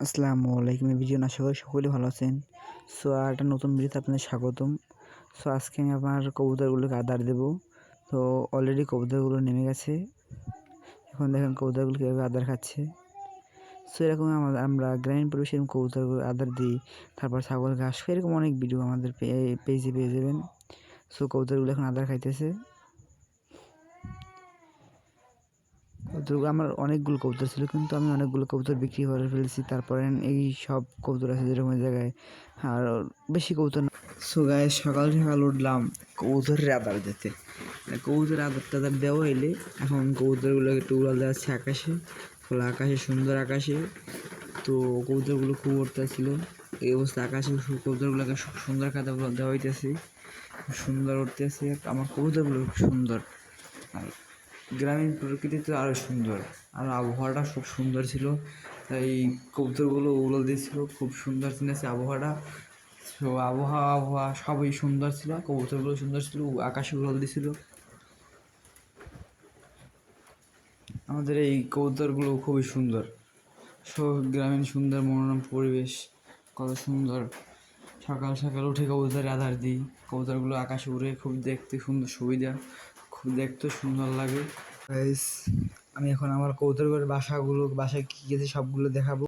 আসসালামু আলাইকুম এভরিওয়ান, আশা করি সকলে ভালো আছেন। সো একটা নতুন ভিডিওতে আপনাদের স্বাগতম। সো আজকে আমি আমার কবুতরগুলোকে আদার দেব। তো অলরেডি কবুতরগুলো নেমে গেছে। এখন দেখেন কবুতরগুলো কীভাবে আদার খাচ্ছে। সো এরকম আমরা গ্রামীণ পরিবেশে এরকম কবুতরগুলো আদার দিই, তারপর ছাগল ঘাস, এরকম অনেক ভিডিও আমাদের পেজে পেয়ে যাবেন। সো কবুতরগুলো এখন আদার খাইতেছে। আমার অনেকগুলো কবুতর ছিল, কিন্তু আমি অনেকগুলো কবুতর বিক্রি করে ফেলেছি। তারপরে এই সব কবুতর আছে যেরকম জায়গায়, আর বেশি কবুতর না। সো গায়ে সকাল সকাল উঠলাম কবুতরের আদার দিতে। কবুতরের আদার টাদার দেওয়া হইলে এখন কবুতরগুলোকে একটু উড়াল দেওয়া হচ্ছে আকাশে, খোলা আকাশে, সুন্দর আকাশে। তো কবুতরগুলো খুব উঠতেছিল। এই অবস্থা আকাশে কবুতরগুলোকে সুন্দর খাতা দেওয়া হইতেছে, সুন্দর উঠতেছে। আমার কবুতরগুলো খুব সুন্দর, আর গ্রামীণ প্রকৃতি তো আরও সুন্দর, আর আবহাওয়াটা খুব সুন্দর ছিল। তাই কবুতরগুলো উড়াল দিয়েছিল, খুব সুন্দর ছিল আবহাওয়াটা। তো আবহাওয়া সবই সুন্দর ছিল, কবুতরগুলো সুন্দর ছিল, আকাশে উড়াল দিয়েছিল। আমাদের এই কবুতরগুলো খুবই সুন্দর। সব গ্রামীণ সুন্দর মনোরম পরিবেশ, কত সুন্দর। সকাল সকাল উঠে কবুতরের আধার দিই, কবুতরগুলো আকাশে উড়ে, খুব দেখতে সুন্দর, সুবিধা, খুব দেখতে সুন্দর লাগে। আমি এখন আমার কবুতরগুলোর বাসায় কী গেছে সবগুলো দেখাবো।